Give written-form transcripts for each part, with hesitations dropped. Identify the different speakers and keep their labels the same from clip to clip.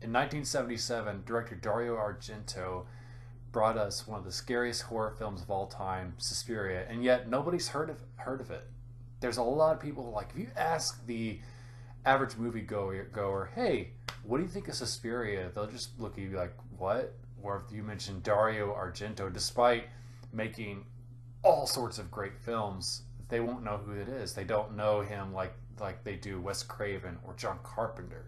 Speaker 1: In 1977, director Dario Argento brought us one of the scariest horror films of all time, Suspiria, and yet nobody's heard of it. There's a lot of people like if you ask the average moviegoer, hey, what do you think of Suspiria? They'll just look at you like, what? Or if you mention Dario Argento, despite making all sorts of great films, they won't know who it is. They don't know him like they do Wes Craven or John Carpenter.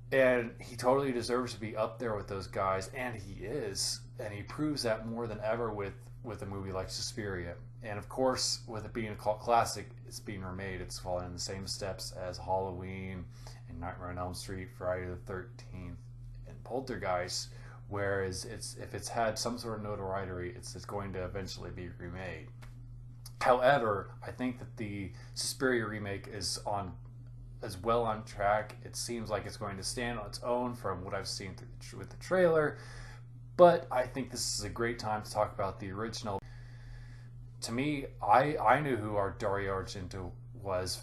Speaker 1: And he totally deserves to be up there with those guys, and he is, and he proves that more than ever with a movie like Suspiria. And of course, with it being a cult classic, it's being remade. It's following in the same steps as Halloween and Nightmare on Elm Street, Friday the 13th, and Poltergeist. Whereas if it's had some sort of notoriety, it's going to eventually be remade. However, I think that the Suspiria remake is on as well on track. It seems like it's going to stand on its own from what I've seen with the trailer. But I think this is a great time to talk about the original. To me, I knew who our Dario Argento was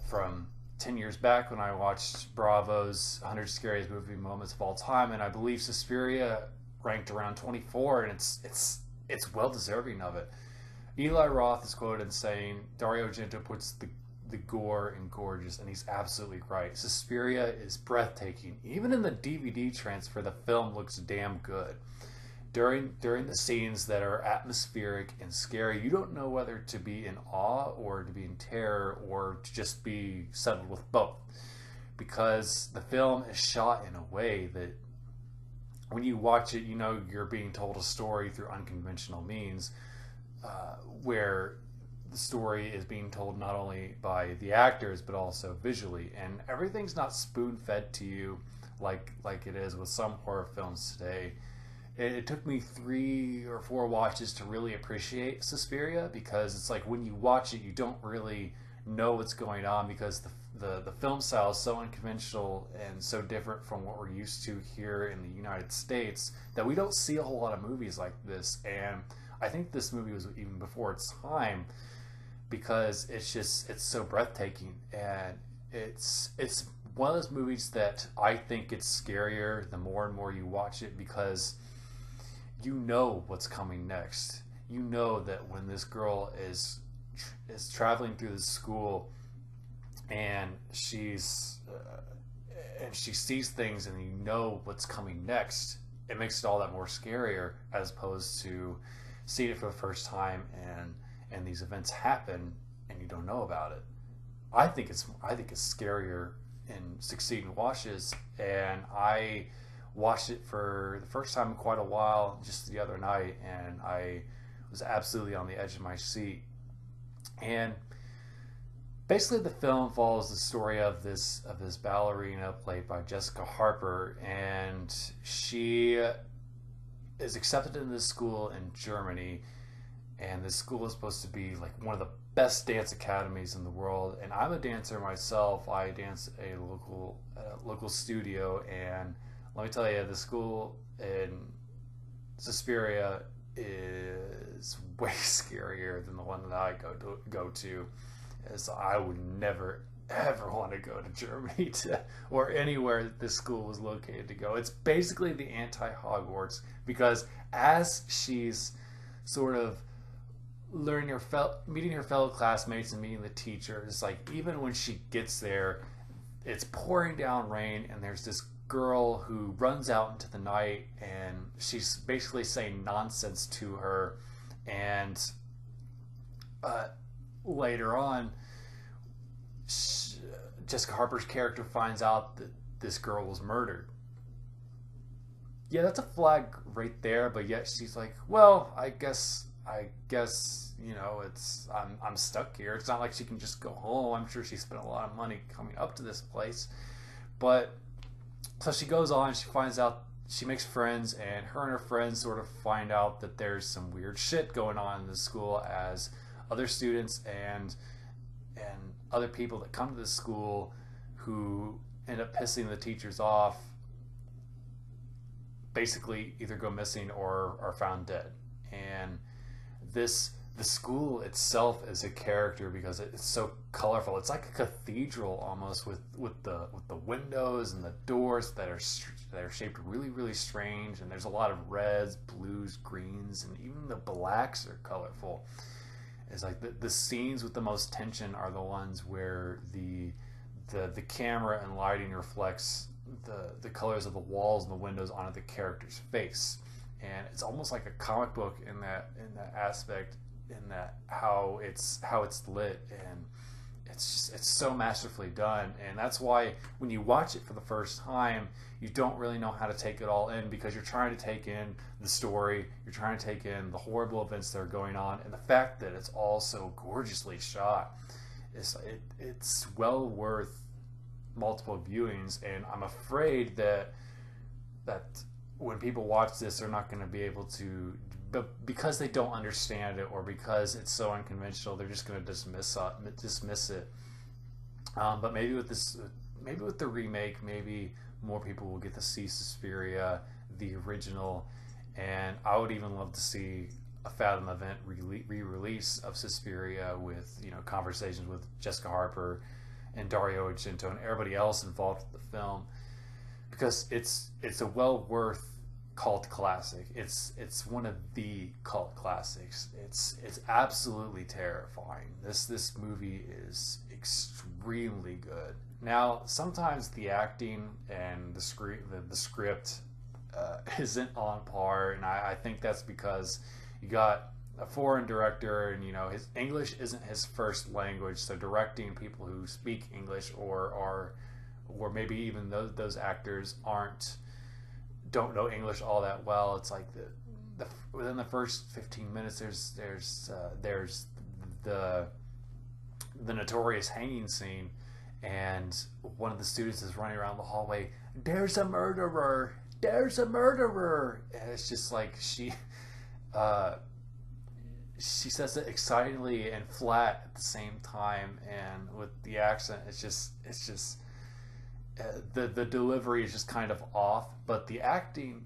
Speaker 1: from 10 years back when I watched Bravo's 100 Scariest Movie Moments of All Time, and I believe Suspiria ranked around 24, and it's well deserving of it. Eli Roth is quoted as saying, Dario Argento puts the gore in gorgeous, and he's absolutely right. Suspiria is breathtaking. Even in the DVD transfer, the film looks damn good. During the scenes that are atmospheric and scary, you don't know whether to be in awe or to be in terror or to just be settled with both. Because the film is shot in a way that when you watch it, you know you're being told a story through unconventional means, where the story is being told not only by the actors but also visually, and everything's not spoon-fed to you like it is with some horror films today. It took me 3 or 4 watches to really appreciate Suspiria, because it's like when you watch it, you don't really know what's going on, because the film style is so unconventional and so different from what we're used to here in the United States that we don't see a whole lot of movies like this. And I think this movie was even before its time, because it's so breathtaking, and it's one of those movies that I think gets scarier the more and more you watch it, because you know what's coming next. You know that when this girl is traveling through the school, and she sees things, and you know what's coming next, it makes it all that more scarier, as opposed to seeing it for the first time and these events happen and you don't know about it. I think it's scarier in succeeding watches, and I watched it for the first time in quite a while just the other night, and I was absolutely on the edge of my seat. And basically the film follows the story of this ballerina played by Jessica Harper, and she is accepted into this school in Germany, and this school is supposed to be like one of the best dance academies in the world. And I'm a dancer myself. I dance at a local studio, and let me tell you, the school in Suspiria is way scarier than the one that I go to, as I would never ever want to go to Germany or anywhere that this school was located to go. It's basically the anti-Hogwarts, because as she's sort of meeting her fellow classmates and meeting the teachers, like even when she gets there, it's pouring down rain, and there's this girl who runs out into the night, and she's basically saying nonsense to her. And later on, Jessica Harper's character finds out that this girl was murdered. Yeah, that's a flag right there, but yet she's like, well, I guess I'm stuck here. It's not like she can just go home. I'm sure she spent a lot of money coming up to this place. But so she goes on, she finds out, she makes friends, and her friends sort of find out that there's some weird shit going on in the school, as other students and other people that come to the school who end up pissing the teachers off basically either go missing or are found dead. And this the school itself is a character because it's so colorful. It's like a cathedral almost, with the windows and the doors that are shaped really really strange. And there's a lot of reds, blues, greens, and even the blacks are colorful. It's like the scenes with the most tension are the ones where the camera and lighting reflects the colors of the walls and the windows onto the character's face. And it's almost like a comic book in that aspect, in that how it's lit, and it's so masterfully done. And that's why when you watch it for the first time, you don't really know how to take it all in, because you're trying to take in the story, you're trying to take in the horrible events that are going on, and the fact that it's all so gorgeously shot. It's well worth multiple viewings. And I'm afraid that when people watch this, they're not going to be able to, but because they don't understand it, or because it's so unconventional, they're just going to dismiss it. But maybe with the remake, maybe more people will get to see Suspiria, the original. And I would even love to see a Fathom event re-release of Suspiria with, conversations with Jessica Harper and Dario Argento and everybody else involved with the film, because it's a well worth cult classic. It's one of the cult classics. It's absolutely terrifying. This movie is extremely good. Now, sometimes the acting and the script isn't on par, and I think that's because you got a foreign director, and his English isn't his first language, so directing people who speak English or maybe even those actors don't know English all that well. It's like within the first 15 minutes, there's the notorious hanging scene, and one of the students is running around the hallway. There's a murderer. There's a murderer. And it's just like she says it excitedly and flat at the same time, and with the accent, it's just the delivery is just kind of off. But the acting,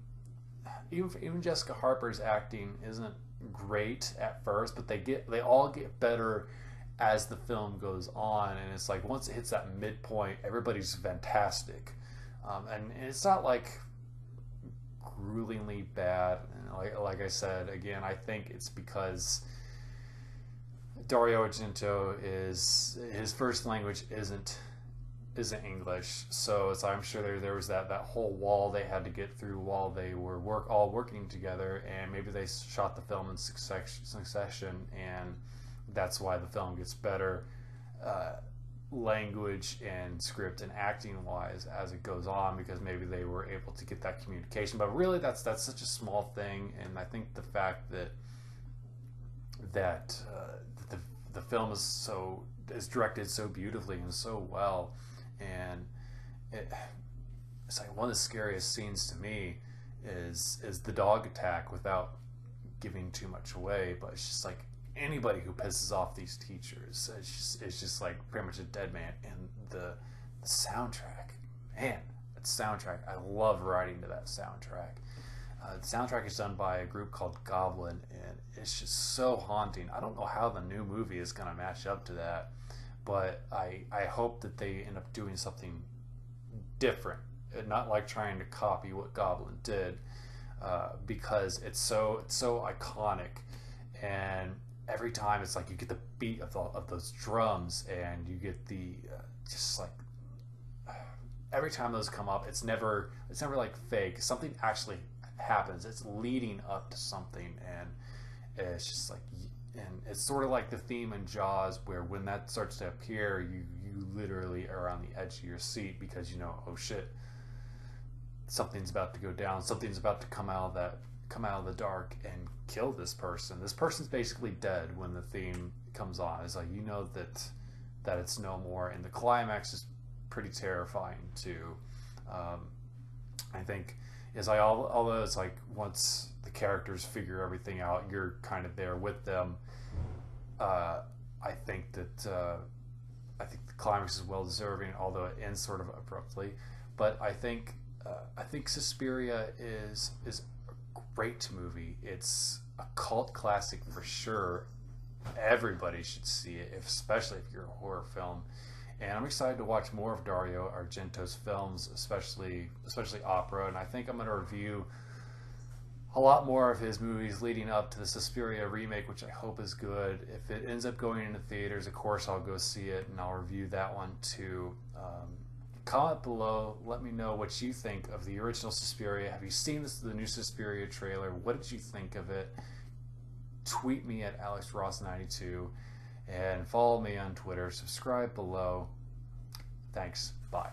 Speaker 1: even Jessica Harper's acting isn't great at first, but they all get better as the film goes on. And it's like once it hits that midpoint, everybody's fantastic, and it's not like gruelingly bad. And like I said again, I think it's because Dario Argento his first language isn't English, so I'm sure there was that whole wall they had to get through while they were all working together, and maybe they shot the film in succession, and that's why the film gets better language and script and acting wise as it goes on, because maybe they were able to get that communication. But really, that's such a small thing, and I think the fact that the film is directed so beautifully and so well. And it's like one of the scariest scenes to me is the dog attack, without giving too much away. But it's just like anybody who pisses off these teachers, it's just like pretty much a dead man. And the soundtrack, man, that soundtrack, I love writing to that soundtrack. The soundtrack is done by a group called Goblin, and it's just so haunting. I don't know how the new movie is going to match up to that, but I hope that they end up doing something different, not like trying to copy what Goblin did, because it's so iconic. And every time it's like you get the beat of those drums, and you get the just like every time those come up, it's never like fake. Something actually happens. It's leading up to something, and it's just like. And it's sort of like the theme in Jaws, where when that starts to appear, you literally are on the edge of your seat, because oh shit, something's about to go down. Something's about to come out of the dark and kill this person. This person's basically dead when the theme comes on. It's like that it's no more, and the climax is pretty terrifying too. I think is like although it's like once the characters figure everything out, you're kind of there with them. I think the climax is well deserving, although it ends sort of abruptly. But I think Suspiria is a great movie. It's a cult classic for sure, everybody should see it, especially if you're a horror film. And I'm excited to watch more of Dario Argento's films, especially opera. And I think I'm going to review a lot more of his movies leading up to the Suspiria remake, which I hope is good. If it ends up going into theaters, of course I'll go see it, and I'll review that one too. Comment below. Let me know what you think of the original Suspiria. Have you seen the new Suspiria trailer? What did you think of it? Tweet me at AlexRoss92 and follow me on Twitter. Subscribe below. Thanks. Bye.